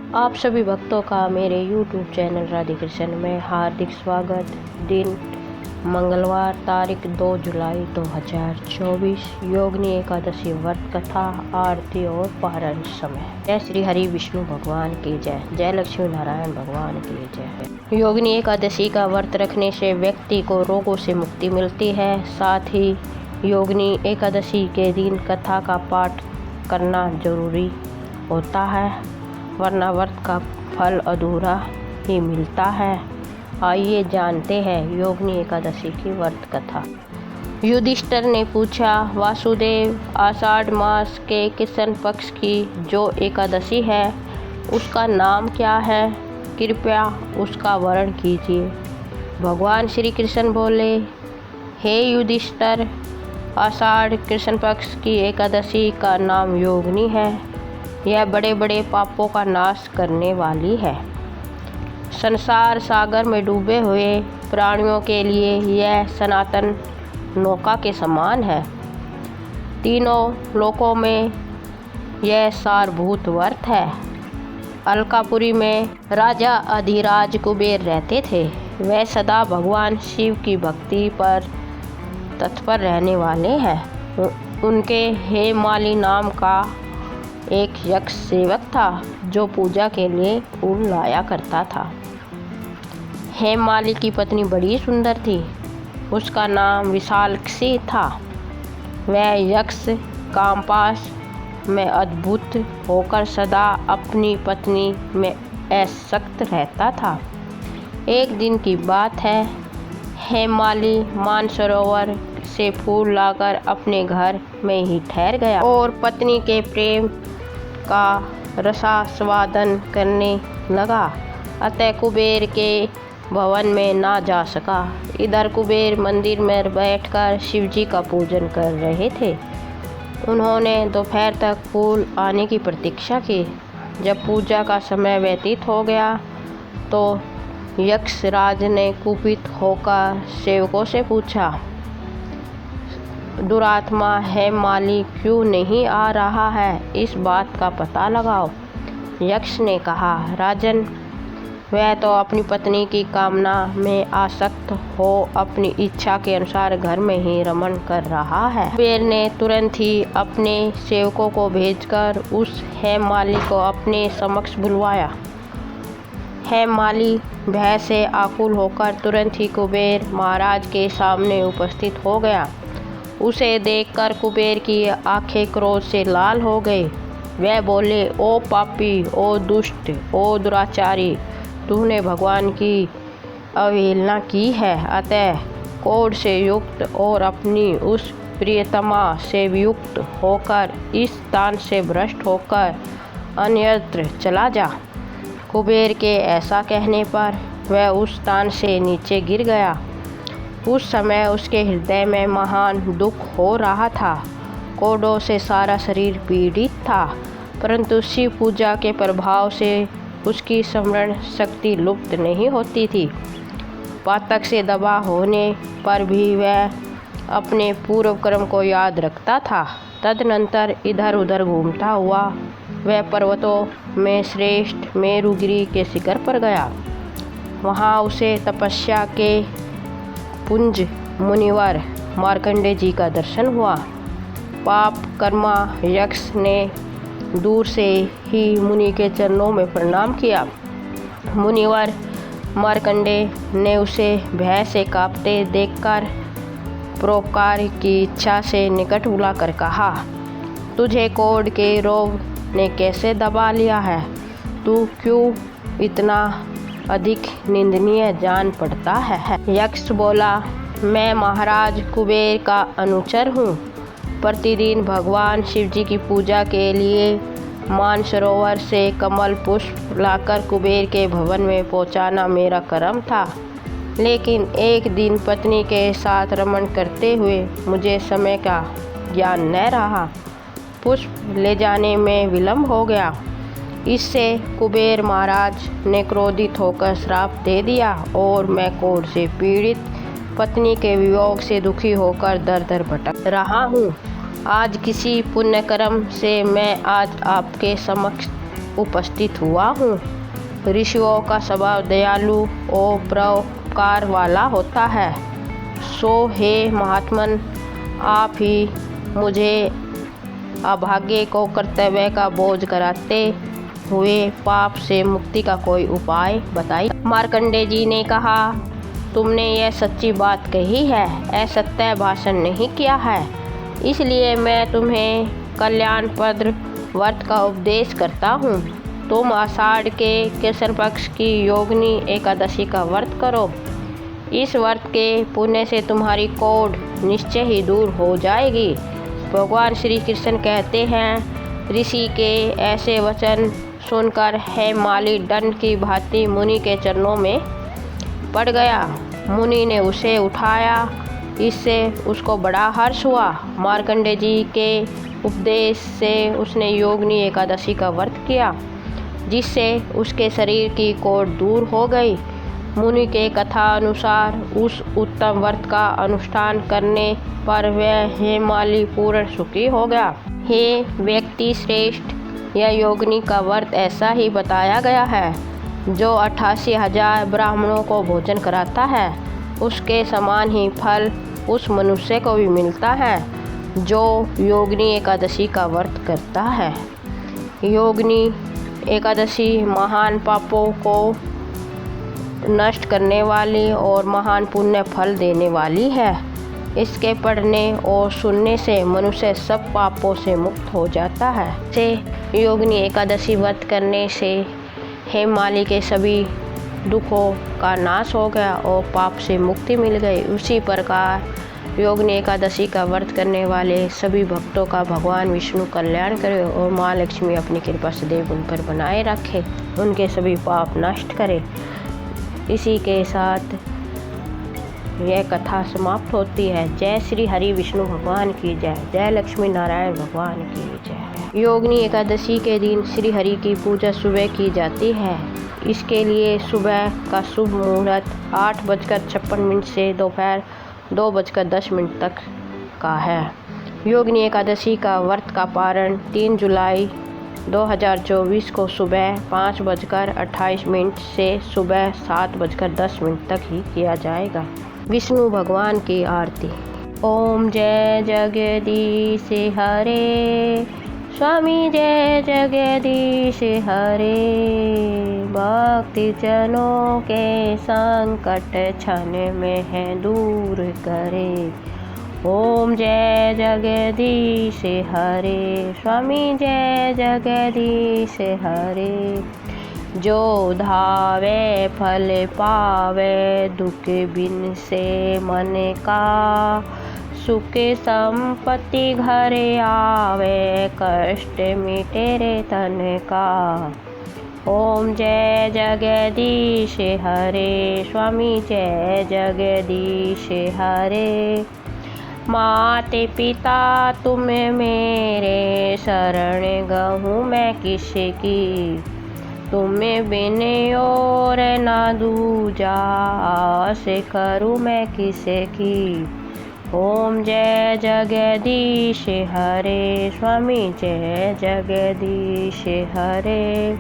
आप सभी भक्तों का मेरे YouTube चैनल राधे कृष्ण में हार्दिक स्वागत। दिन मंगलवार, तारीख 2 जुलाई 2024। योगिनी एकादशी व्रत कथा, आरती और पारण समय। जय श्री हरि विष्णु भगवान की जय। जय लक्ष्मी नारायण भगवान की जय। योगिनी एकादशी का व्रत रखने से व्यक्ति को रोगों से मुक्ति मिलती है। साथ ही योगिनी एकादशी के दिन कथा का पाठ करना जरूरी होता है, वरना व्रत का फल अधूरा ही मिलता है। आइए जानते हैं योगिनी एकादशी की व्रत कथा। युधिष्ठिर ने पूछा, वासुदेव, आषाढ़ मास के कृष्ण पक्ष की जो एकादशी है उसका नाम क्या है? कृपया उसका वर्णन कीजिए। भगवान श्री कृष्ण बोले, हे युधिष्ठिर, आषाढ़ कृष्ण पक्ष की एकादशी का नाम योगिनी है। यह बड़े बड़े पापों का नाश करने वाली है। संसार सागर में डूबे हुए प्राणियों के लिए यह सनातन नौका के समान है। तीनों लोकों में यह सारभूत व्रत है। अलकापुरी में राजा अधिराज कुबेर रहते थे। वह सदा भगवान शिव की भक्ति पर तत्पर रहने वाले हैं। उनके हेमाली नाम का एक यक्ष सेवक था जो पूजा के लिए फूल लाया करता था। हेमाली की पत्नी बड़ी सुंदर थी। उसका नाम विशालक्षी था। वह यक्ष कामपाश में अद्भुत होकर सदा अपनी पत्नी में आसक्त रहता था। एक दिन की बात है, हेमाली मानसरोवर से फूल लाकर अपने घर में ही ठहर गया और पत्नी के प्रेम का रसास्वादन करने लगा। अतः कुबेर के भवन में ना जा सका। इधर कुबेर मंदिर में बैठकर शिवजी का पूजन कर रहे थे। उन्होंने दोपहर तक फूल आने की प्रतीक्षा की। जब पूजा का समय व्यतीत हो गया तो यक्षराज ने कुपित होकर सेवकों से पूछा, दुरात्मा हेमाली क्यों नहीं आ रहा है? इस बात का पता लगाओ। यक्ष ने कहा, राजन, वह तो अपनी पत्नी की कामना में आसक्त हो अपनी इच्छा के अनुसार घर में ही रमण कर रहा है। कुबेर ने तुरंत ही अपने सेवकों को भेजकर उस हेमाली को अपने समक्ष बुलवाया। हेमाली भय से आकुल होकर तुरंत ही कुबेर महाराज के सामने उपस्थित हो गया। उसे देखकर कुबेर की आंखें क्रोध से लाल हो गई। वह बोले, ओ पापी, ओ दुष्ट, ओ दुराचारी, तूने भगवान की अवहेलना की है। अतः क्रोध से युक्त और अपनी उस प्रियतमा से युक्त होकर इस स्थान से भ्रष्ट होकर अन्यत्र चला जा। कुबेर के ऐसा कहने पर वह उस स्थान से नीचे गिर गया। उस समय उसके हृदय में महान दुख हो रहा था। कोढ़ों से सारा शरीर पीड़ित था, परंतु शिव पूजा के प्रभाव से उसकी स्मरण शक्ति लुप्त नहीं होती थी। पातक से दबा होने पर भी वह अपने पूर्व कर्म को याद रखता था। तदनंतर इधर उधर घूमता हुआ वह पर्वतों में श्रेष्ठ मेरुगिरी के शिखर पर गया। वहाँ उसे तपस्या के पुंज मुनिवर मार्कंडेय जी का दर्शन हुआ। पाप कर्मा यक्ष ने दूर से ही मुनि के चरणों में प्रणाम किया। मुनिवर मार्कंडेय ने उसे भय से कांपते देखकर परोपकार की इच्छा से निकट बुलाकर कहा, तुझे कोढ़ के रोग ने कैसे दबा लिया है? तू क्यों इतना अधिक निंदनीय जान पड़ता है? यक्ष बोला, मैं महाराज कुबेर का अनुचर हूँ। प्रतिदिन भगवान शिवजी की पूजा के लिए मानसरोवर से कमल पुष्प लाकर कुबेर के भवन में पहुँचाना मेरा कर्म था। लेकिन एक दिन पत्नी के साथ रमण करते हुए मुझे समय का ज्ञान न रहा। पुष्प ले जाने में विलम्ब हो गया। इससे कुबेर महाराज ने क्रोधित होकर श्राप दे दिया और मैं क्रोध से पीड़ित पत्नी के वियोग से दुखी होकर दर दर भटक रहा हूँ। आज किसी पुण्य कर्म से मैं आज आपके समक्ष उपस्थित हुआ हूँ। ऋषियों का स्वभाव दयालु और परोपकार वाला होता है। सो हे महात्मन, आप ही मुझे अभागे को कर्तव्य का बोझ कराते हुए पाप से मुक्ति का कोई उपाय बताइए। मार्कंडेय जी ने कहा, तुमने यह सच्ची बात कही है, असत्य भाषण नहीं किया है, इसलिए मैं तुम्हें कल्याणप्रद व्रत का उपदेश करता हूँ। तुम आषाढ़ के कृष्ण पक्ष की योगिनी एकादशी का व्रत करो। इस व्रत के पुण्य से तुम्हारी कोढ़ निश्चय ही दूर हो जाएगी। भगवान श्री कृष्ण कहते हैं, ऋषि के ऐसे वचन सुनकर हेमाली दंड की भांति मुनि के चरणों में पड़ गया। मुनि ने उसे उठाया, इससे उसको बड़ा हर्ष हुआ। मार्कंडेय जी के उपदेश से उसने योगिनी एकादशी का व्रत किया, जिससे उसके शरीर की कोढ़ दूर हो गई। मुनि के कथा अनुसार उस उत्तम व्रत का अनुष्ठान करने पर वह हेमाली पूर्ण सुखी हो गया। हे व्यक्ति श्रेष्ठ, यह योगिनी का व्रत ऐसा ही बताया गया है, जो 88,000 ब्राह्मणों को भोजन कराता है, उसके समान ही फल उस मनुष्य को भी मिलता है जो योगिनी एकादशी का व्रत करता है। योगिनी एकादशी महान पापों को नष्ट करने वाली और महान पुण्य फल देने वाली है। इसके पढ़ने और सुनने से मनुष्य सब पापों से मुक्त हो जाता है। से योगिनी एकादशी व्रत करने से हेमाली के सभी दुखों का नाश हो गया और पाप से मुक्ति मिल गई। उसी प्रकार योगिनी एकादशी का व्रत करने वाले सभी भक्तों का भगवान विष्णु कल्याण करे और माँ लक्ष्मी अपनी कृपा सदैव उन पर बनाए रखे, उनके सभी पाप नष्ट करे। इसी के साथ यह कथा समाप्त होती है। जय श्री हरि विष्णु भगवान की जय, जय लक्ष्मी नारायण भगवान की जय। योगिनी एकादशी के दिन श्री हरि की पूजा सुबह की जाती है। इसके लिए सुबह का शुभ मुहूर्त 8:56 से दोपहर 2:10 तक का है। योगिनी एकादशी का व्रत का पारण 3 जुलाई 2024 को सुबह 5:28 से सुबह 7:10 तक ही किया जाएगा। विष्णु भगवान की आरती। ओम जय जगदीश हरे, स्वामी जय जगदीश हरे, भक्ति जनों के संकट क्षण में है दूर करे। ओम जय जगदीश हरे, स्वामी जय जगदीश हरे, जो धावे फल पावे, दुख बिन से मन का, सुख संपत्ति घर आवे, कष्ट मिटे रे तन का। ओम जय जगदीश हरे, स्वामी जय जगदीश हरे, माते पिता तुम मेरे, शरण गहूँ मैं किसकी, तुम्हें बिन और ना दूजा, आस करूँ मैं किसे की। ओम जय जगदीश हरे, स्वामी जय जगदीश हरे,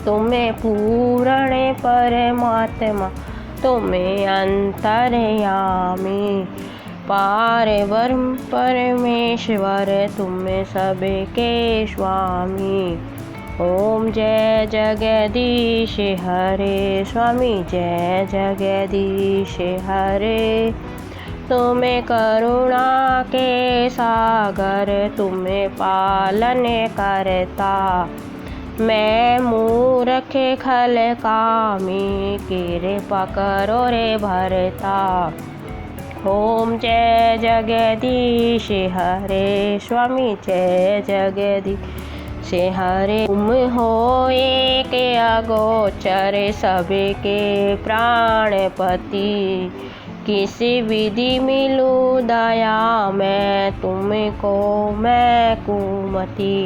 तुम्हें पूर्ण परमात्मा, तुम्हें अंतर्यामी, पार ब्रह्म परमेश्वर, तुम्हें सबके स्वामी। ओम जय जगदीश हरे, स्वामी जय जगदीश हरे, तुम्हें करुणा के सागर, तुम्हें पालन करता, मैं मूर्ख खल कामी, कृपा करो रे भरता। ओम जय जगदीश हरे, स्वामी जय जगदीश हरे, तुम हो एक अगोचर, सबके प्राणपति, किसी विधि मिलूं दया मैं, तुमको मैं कुमति।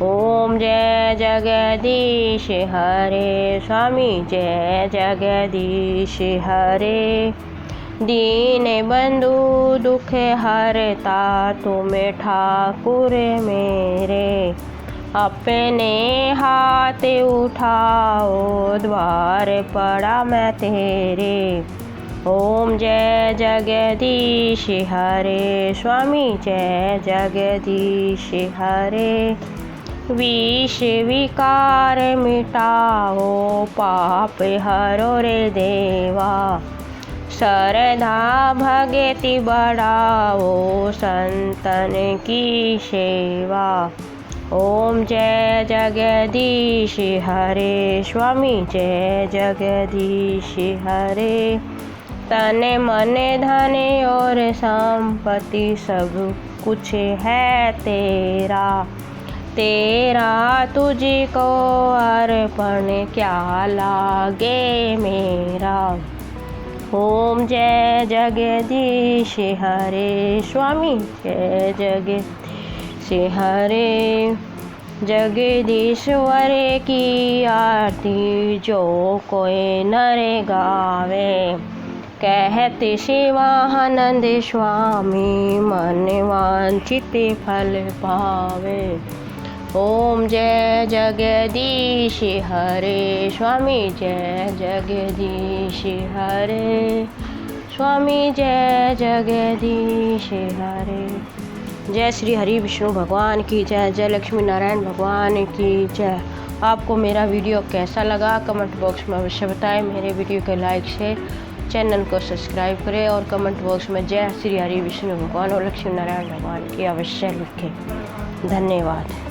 ओम जय जगदीश हरे, स्वामी जय जगदीश हरे, दीन बंधु दुख हरता, तुम ठाकुर मेरे, अपने हाथ उठाओ, द्वार पड़ा मैं तेरे। ओम जय जगदीश हरे, स्वामी जय जगदीश हरे। विष विकार मिटाओ, पाप हरो रे देवा। श्रद्धा भक्ति बढ़ाओ, संतन की सेवा। ओम जय जगदीश हरे, स्वामी जय जगदीश हरे। तन मन धन और संपत्ति सब कुछ है तेरा, तेरा तुझको अर्पण क्या लागे मेरा। ओम जय जगदीश हरे, स्वामी जय जगदीश हरे। जगदीश्वर की आरती जो कोई नर गावे, कहते शिवानंद स्वामी मन वांछित फल पावे। ओम जय जगदीश हरे, स्वामी जय जगदीश हरे। स्वामी जय जगदीश हरे। जय श्री हरि विष्णु भगवान की जय, जय लक्ष्मी नारायण भगवान की जय। आपको मेरा वीडियो कैसा लगा कमेंट बॉक्स में अवश्य बताएं। मेरे वीडियो को लाइक शेयर, चैनल को सब्सक्राइब करें और कमेंट बॉक्स में जय श्री हरि विष्णु भगवान और लक्ष्मी नारायण भगवान की अवश्य लिखें। धन्यवाद।